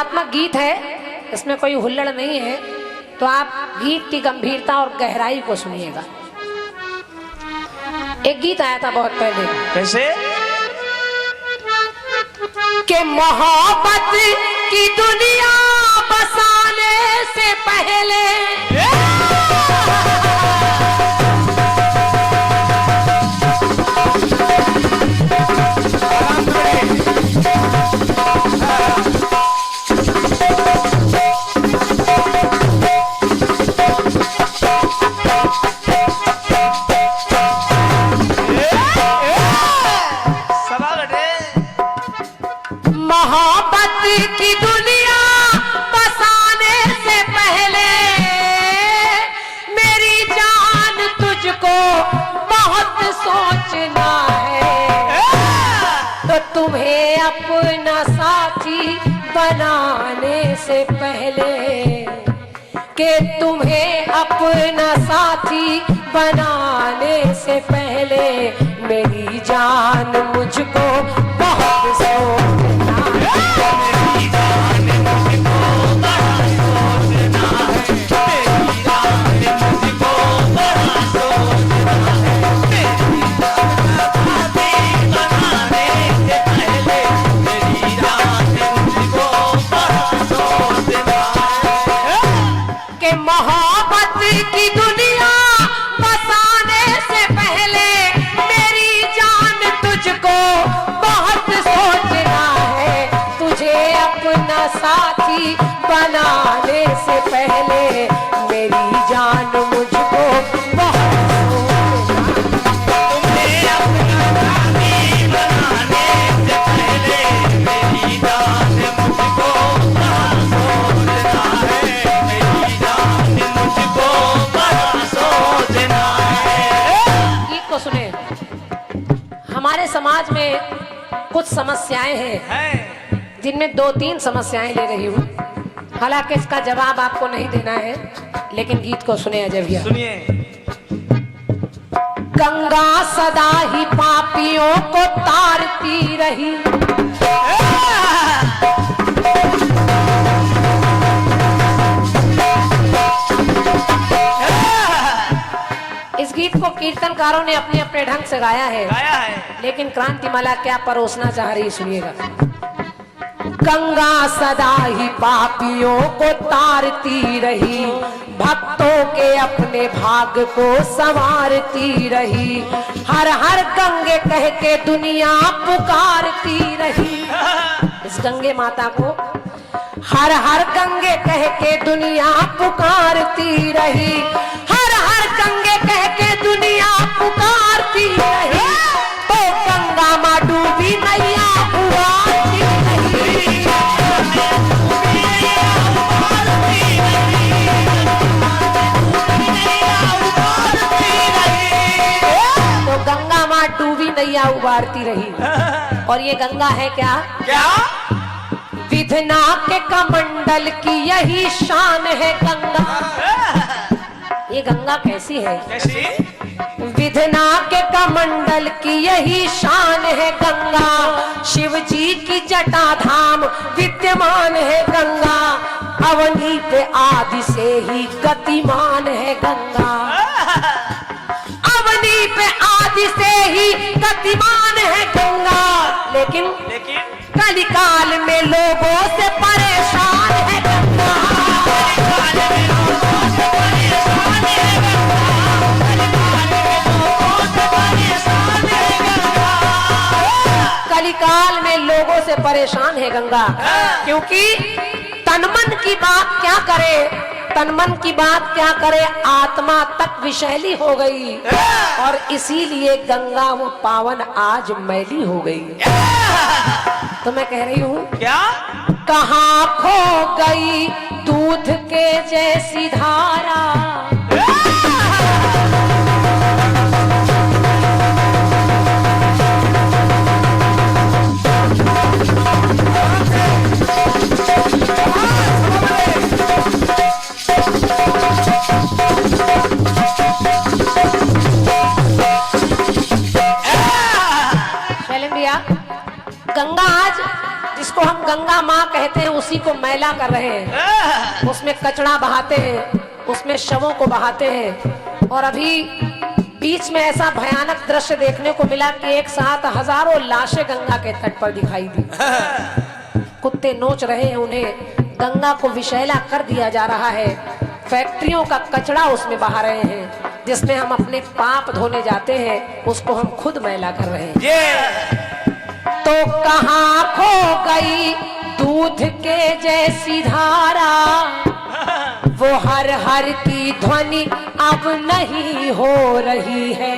भावनात्मक गीत है, इसमें कोई हुल्लड़ नहीं है, तो आप गीत की गंभीरता और गहराई को सुनिएगा। एक गीत आया था बहुत पहले, कैसे कि मोहब्बत की दुनिया बसाने से पहले मोहब्बत की दुनिया बसाने से पहले मेरी जान तुझको बहुत सोचना है, तो तुम्हें अपना साथी बनाने से पहले, कि तुम्हें अपना साथी बनाने से पहले मेरी जान मुझको बहुत सोचना कि मोहब्बत की दुनिया बसाने से पहले मेरी जान तुझको बहुत सोचना है, तुझे अपना साथी बनाने से पहले मेरी जान मुझको बहुत हमारे समाज में कुछ समस्याएं हैं जिनमें 2-3 समस्याएं ले रही हूँ। हालांकि इसका जवाब आपको नहीं देना है, लेकिन गीत को सुने अजय भैया। सुनिए। गंगा सदा ही पापियों को तारती रही, इस गीत को कीर्तनकारों ने अपने अपने ढंग से गाया है, लेकिन क्रांतिमाला क्या परोसना चाह रही, सुनिएगा। गंगा सदा ही पापियों को तारती रही, भक्तों के अपने भाग को संवारती रही, हर हर गंगे कह के दुनिया पुकारती रही। इस गंगे माता को हर हर गंगे कह के दुनिया पुकारती रही, हर हर गंगे कह के दुनिया पुकारती रही, तो गंगा माँ डूबी नैया उबारती रही, तो गंगा माँ डूबी नैया उबारती रही। और ये गंगा है क्या? क्या? विधना के कमंडल की यही शान है गंगा। ये गंगा कैसी है? कैसी? विधना के कमंडल की यही शान है गंगा, शिव जी की जटा धाम विद्यमान है गंगा, अवनी पे आदि से ही गतिमान है गंगा, अवनी पे आदि से ही गतिमान है गंगा। लेकिन कलिकाल में लोगों से परेशान है गंगा, कलिकाल में लोगों से परेशान है गंगा, क्योंकि तनमन की बात क्या करे, तनमन की बात क्या करे, आत्मा तक विषैली हो गई, और इसीलिए गंगा वो पावन आज मैली हो गई। तो मैं कह रही हूँ क्या? कहाँ खो गई दूध के जैसी धारा, गंगा आज जिसको हम हम गंगा माँ कहते हैं उसी को मैला कर रहे हैं, उसमें कचरा बहाते हैं, उसमें शवों को बहाते हैं। और अभी बीच में ऐसा भयानक दृश्य देखने को मिला कि एक साथ हजारों लाशें गंगा के तट पर दिखाई दी। कुत्ते नोच रहे हैं उन्हें, गंगा को विषैला कर दिया जा रहा है, फैक्ट्रियों का कचरा उसमें बहा रहे हैं, जिसमें हम अपने पाप धोने जाते हैं उसको हम खुद मैला कर रहे हैं। तो कहाँ खो गई दूध के जैसी धारा, वो हर हर की ध्वनि अब नहीं हो रही है,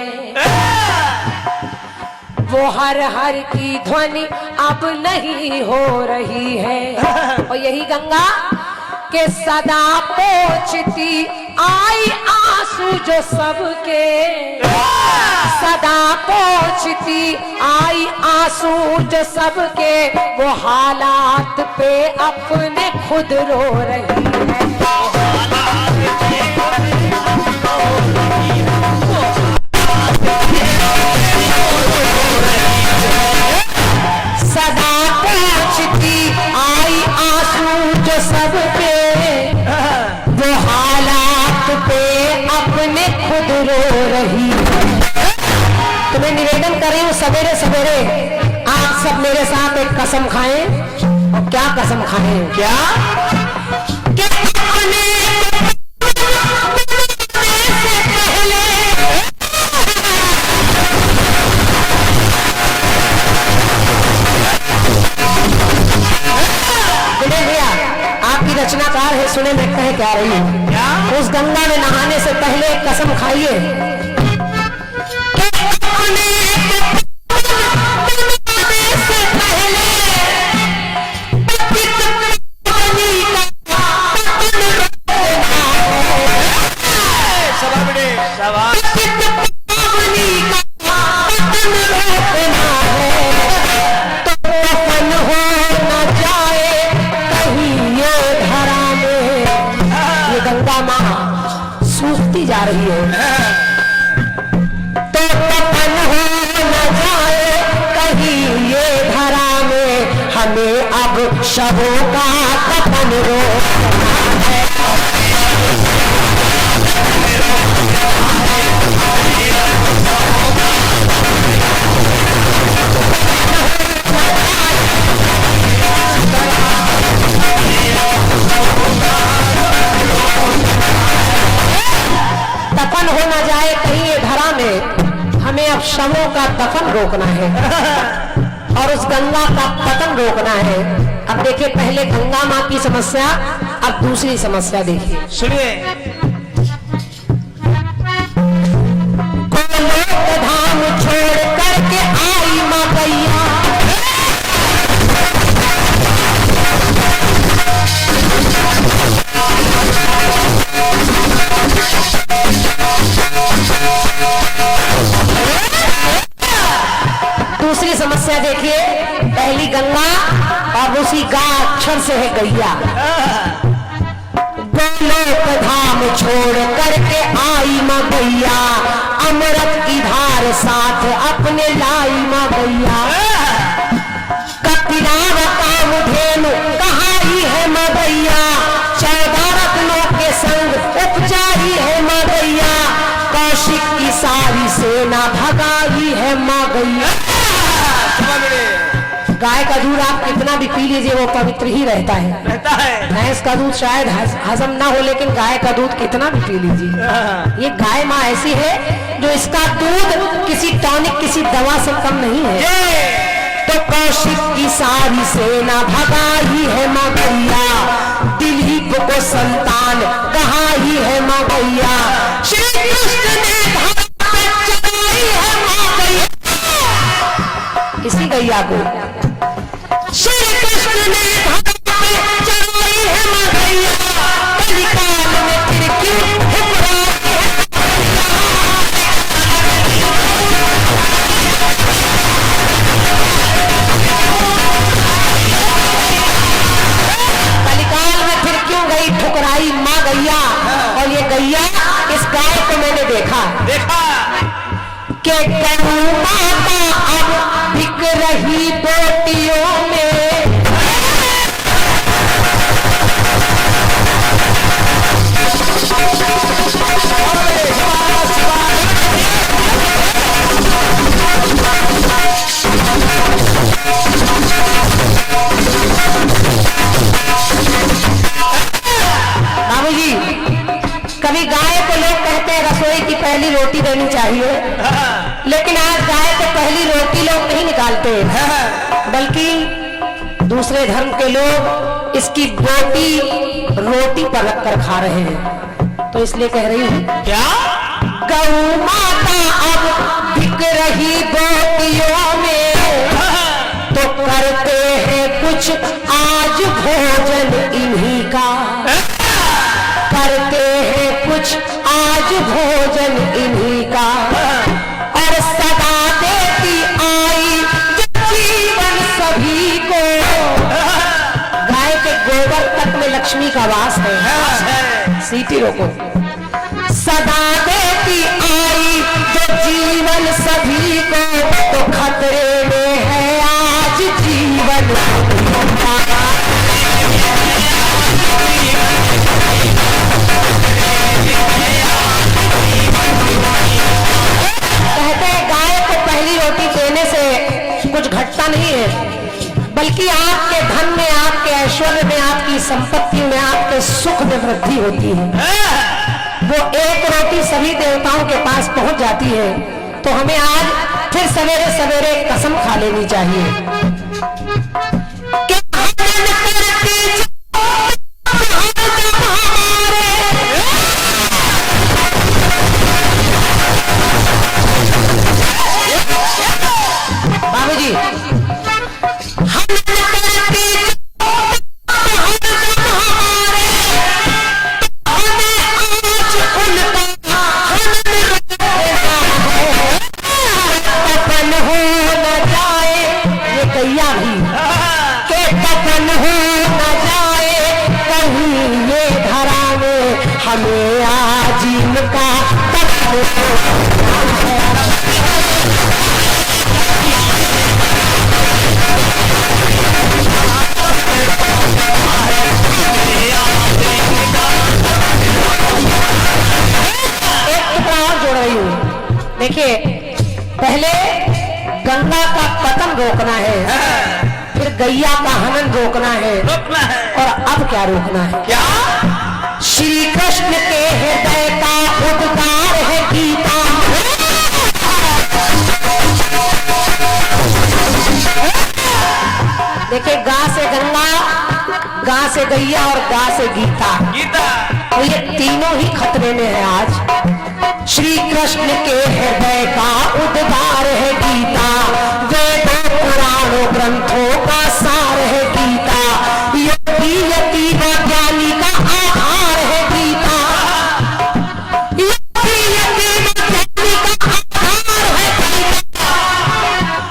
वो हर हर की ध्वनि अब नहीं हो रही है। और यही गंगा के सदा पोंछती आई आंसू जो सबके, सदा पोंछती आई आंसू जो सबके, वो हालात पे अपने खुद रो रही है। सदा पोंछती आई आंसू जो सबके, वो हालात पे अपने खुद रो रही है। तुम्हें निवेदन कर रही हूँ सवेरे सवेरे आप सब मेरे साथ एक कसम खाएं। और क्या कसम खाएं? क्या रचनाकार है, सुने मैं कह क्या रही हूँ। उस गंगा में नहाने से पहले एक कसम खाइए, सूखती जा रही है, तो दफन हो न जाए कहीं ये धरा में, हमें अब शवों का दफन रोकना है। दफन हो न जाए कहीं ये धरा में, हमें अब शवों का दफन रोकना है और उस गंगा का पतन रोकना है। अब देखिए, पहले गंगा माँ की समस्या, अब दूसरी समस्या देखिए, सुनिए। गोलोक धाम छोड़ करके आई माँ गैया, दूसरी समस्या देखिए, पहली गंगा और उसी गा अक्षर से है गैया। गोलोक धाम छोड़ करके आई माँ गैया, अमृत की धार साथ अपने लाई माँ गैया। कपिलाव काम धेनु कहाई है माँ गैया, 14 रत्नों के संग उपचारी है माँ गैया, कौशिक की सारी सेना भगाई है माँ गैया। गाय का दूध आप कितना भी पी लीजिए वो पवित्र ही रहता है। भैंस का दूध शायद हजम ना हो, लेकिन गाय का दूध कितना भी पी लीजिए। ये गाय माँ ऐसी है जो इसका दूध किसी टॉनिक किसी दवा से कम नहीं है। तो कौशिक की सारी सेना भगाई है माँ गैया, दिलीप को संतान कहाई है माँ गैया, श्री कृष्ण ने चढ़ाई है माँ गैया। इसी गैया को श्री कृष्ण ने चढ़ाई है माँ गैया, कलिकाल में फिर क्यों ठुकराई माँ गैया। और ये गैया, इस गाय को मैंने देखा कि गौ माता अब बिक रही बोटियों में, रोटी देनी चाहिए, लेकिन आज गाय को पहली रोटी लोग नहीं निकालते, बल्कि दूसरे धर्म के लोग इसकी बोटी रोटी पर रखकर खा रहे हैं। तो इसलिए कह रही हूँ, क्या गौ माता अब बिक रही बोटियों में, तो करते हैं कुछ आज भोजन इन्हीं का, करते हैं कुछ आज भोजन इन्हीं का। और सदा देती आई जीवन सभी को, गाय के गोबर तक में लक्ष्मी का वास है। सीटी रोको। सदा देती आई जो जीवन सभी को, तो खतरे में है आज जीवन। कहते हैं गाय को पहली रोटी देने से कुछ घटता नहीं है, बल्कि आपके धन में, आपके ऐश्वर्य में, आपकी संपत्ति में, आपके सुख में वृद्धि होती है। वो एक रोटी सभी देवताओं के पास पहुंच जाती है। तो हमें आज फिर सवेरे सवेरे कसम खा लेनी चाहिए कि बाबूजी हमें आज इनका जोड़ रही हूँ। देखिए, पहले गंगा का पतन रोकना है, फिर गैया का हनन रोकना है, और अब क्या रोकना है? क्या? श्री कृष्ण के हृदय का उद्गार है गीता। देखिए, गा से गंगा, गा से गैया और गा से गीता, तो ये तीनों ही खतरे में है आज। श्री कृष्ण के हृदय का उद्गार है गीता, वेदों पुराणों ग्रंथों का सार है गीता, योगी यति वैज्ञानी का आधार है गीता, योगी यति वैज्ञानी का आधार है गीता।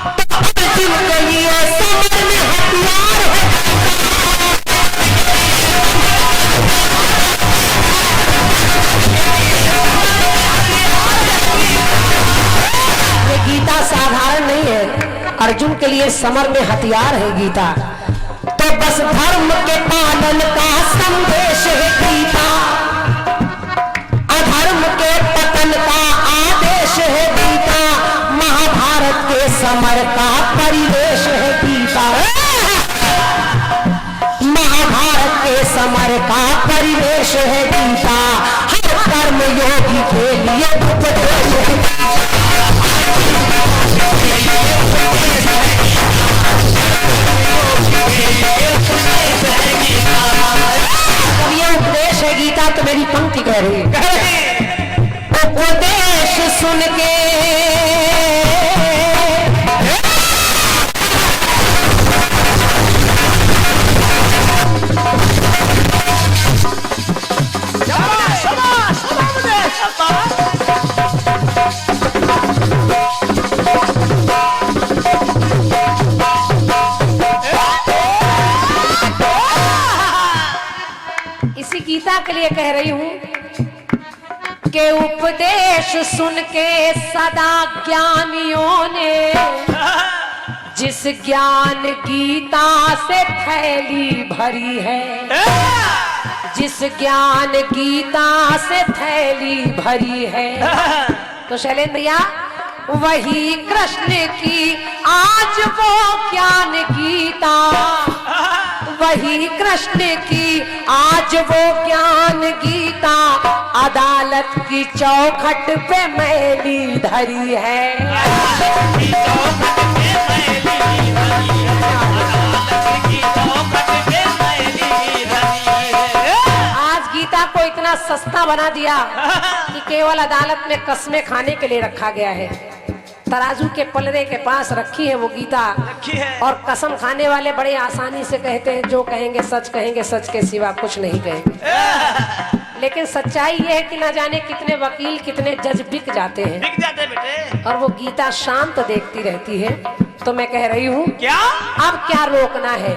तो अर्जुन के लिए समर में हथियार है। गीता साधारण नहीं है, अर्जुन के लिए समर में हथियार है गीता। तो बस धर्म के पालन का संदेश है गीता, अधर्म के पतन का आदेश है गीता, महाभारत के समर का परिवेश है गीता, महाभारत के समर का परिवेश है गीता, हर कर्म योगी के लिए उपदेश है। जब ये उपदेश है गीता, तो मेरी पंक्ति कह रही है, उपदेश सुन के इसी गीता के लिए कह रही हूं कि उपदेश सुन के सदा ज्ञानियों ने, जिस ज्ञान गीता से थैली भरी है, जिस ज्ञान गीता से थैली भरी है, तो शैलेंद्र भैया वही कृष्ण की आज वो ज्ञान गीता, वही रही कृष्ण की आज वो ज्ञान गीता, अदालत की चौखट पे मैली धरी है। आज गीता को इतना सस्ता बना दिया कि केवल अदालत में कस्में खाने के लिए रखा गया है। तराजू के पलड़े के पास रखी है वो गीता, और कसम खाने वाले बड़े आसानी से कहते हैं जो कहेंगे, सच के सिवा कुछ नहीं कहेंगे। लेकिन सच्चाई ये है कि ना जाने कितने वकील, कितने जज बिक जाते हैं, बेटे। और वो गीता शांत देखती रहती है। तो मैं कह रही हूँ क्या अब क्या रोकना है?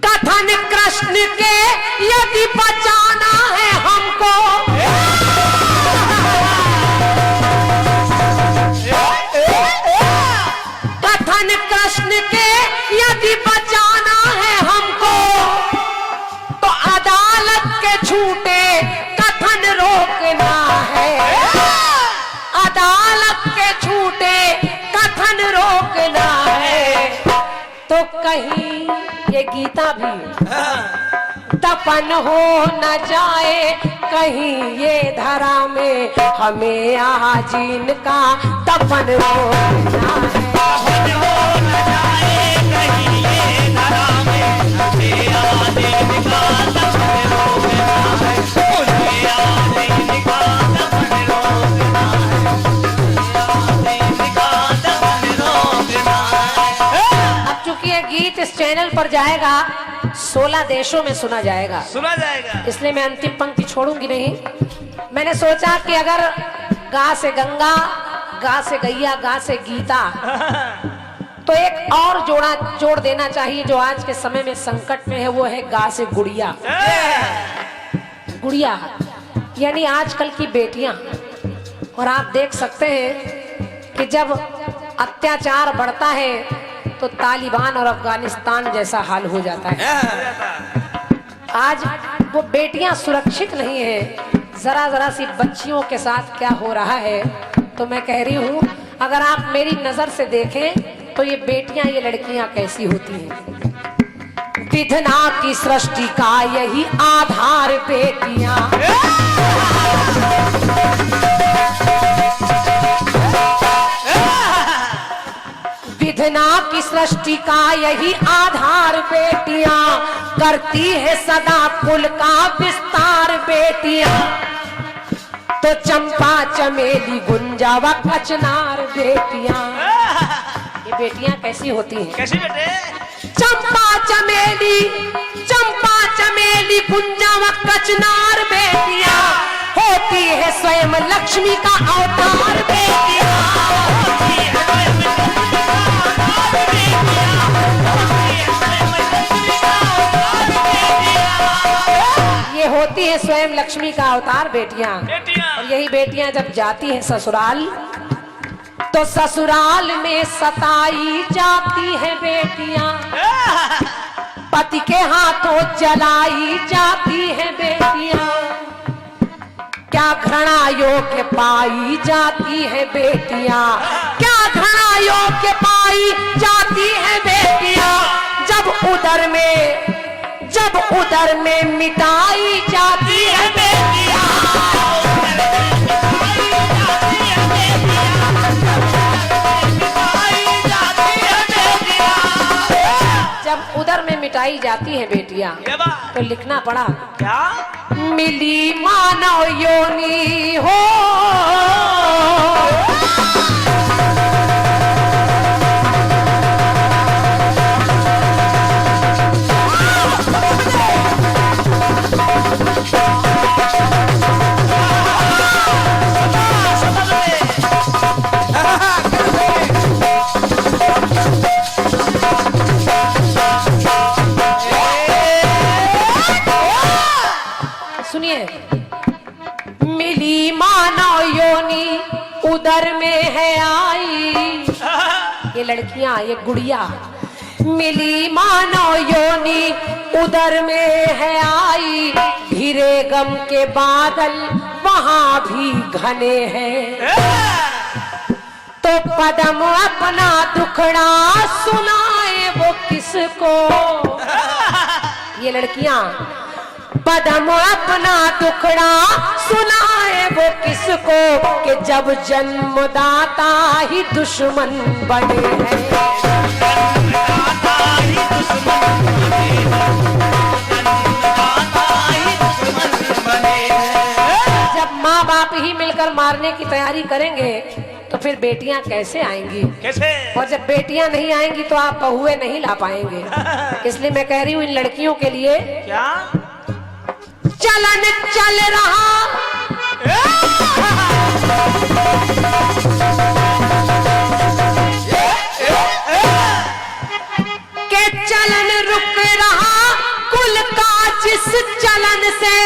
कथन कृष्ण के यदि बचाना है हमको, कथन कृष्ण के यदि बचाना है हमको, तो अदालत के झूठे कथन रोकना है। अदालत के झूठे कथन रोकना है। तो कहीं ये गीता भी दफन हो न जाए, कहीं ये धरा में हमें आज इनका दफन रोकना है। अब चूंकि ये गीत इस चैनल पर जाएगा, 16 देशों में सुना जाएगा, इसलिए मैं अंतिम पंक्ति छोड़ूंगी नहीं। मैंने सोचा कि अगर गा से गंगा, गा से गैया, गा से गीता, तो एक और जोड़ देना चाहिए जो आज के समय में संकट में है, वो है गा से गुड़िया। गुड़िया यानी आजकल की बेटियां। और आप देख सकते हैं कि जब अत्याचार बढ़ता है तो तालिबान और अफगानिस्तान जैसा हाल हो जाता है। आज वो बेटियां सुरक्षित नहीं है। जरा सी बच्चियों के साथ क्या हो रहा है। तो मैं कह रही हूँ अगर आप मेरी नजर से देखें तो ये बेटियां, ये लड़कियां कैसी होती हैं। विधना की सृष्टि का यही आधार बेटियां, विधना की सृष्टि का यही आधार बेटियां, करती है सदा कुल का विस्तार बेटियां। तो चंपा चमेली गुंजा व कचनार बेटियां, ये बेटियां कैसी होती हैं? कैसी बेटे? चंपा चमेली गुंजा व कचनार बेटियां, होती है स्वयं लक्ष्मी का अवतार बेटियां। ये होती है स्वयं लक्ष्मी का अवतार बेटियां। और यही बेटियां जब जाती हैं ससुराल, तो ससुराल में सताई जाती है बेटियां, पति के हाथों जलाई जाती है बेटियां। क्या घृणा योग्य पाई जाती है बेटियां, क्या घृणा योग्य पाई जाती है बेटियां। जब उदर में मिटाई जाती है बेटियां, जब उदर में मिटाई जाती है बेटियां, तो लिखना पड़ा क्या? मिली मानव योनि हो, सुनिए, मिली मानव योनि उदर में है आई। ये लड़कियां, ये गुड़िया, मिली मानव योनि उदर में है आई। घिरे गम के बादल वहां भी घने हैं, तो पदम अपना दुखड़ा सुनाए वो किस किसको, ये लड़कियां पदम अपना दुखड़ा सुनाए वो किसको, कि जब जन्मदाता ही दुश्मन बने हैं। जब माँ बाप ही मिलकर मारने की तैयारी करेंगे तो फिर बेटियां कैसे आएंगी, कैसे? और जब बेटियां नहीं आएंगी तो आप बहुएं नहीं ला पाएंगे। इसलिए मैं कह रही हूँ इन लड़कियों के लिए क्या चलन चल रहा, के चलन रुक रहा कुल का जिस चलन से,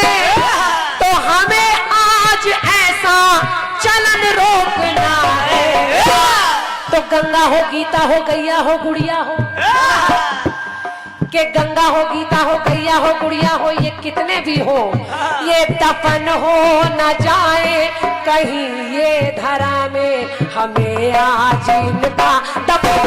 तो हमें आज ऐसा चलन रोकना है। तो गंगा हो गीता हो गैया हो गुड़िया हो, के गंगा हो गीता हो गैया हो गुड़िया हो, ये कितने भी हो, ये दफन हो न जाए कहीं ये धरा में, हमें आज इनका दफन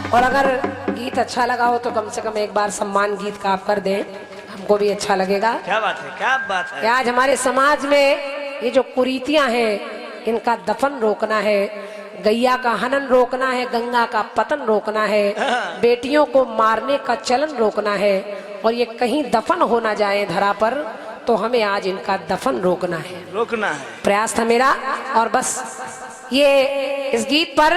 और अगर गीत अच्छा लगा हो तो कम से कम एक बार सम्मान गीत का आप कर दें, हमको भी अच्छा लगेगा। क्या बात है, क्या बात है। आज हमारे समाज में ये जो कुरीतियां हैं इनका दफन रोकना है, गैया का हनन रोकना है, गंगा का पतन रोकना है, बेटियों को मारने का चलन रोकना है, और ये कहीं दफन हो ना जाए धरा पर, तो हमें आज इनका दफन रोकना है, रोकना है। प्रयास था मेरा। और बस ये इस गीत पर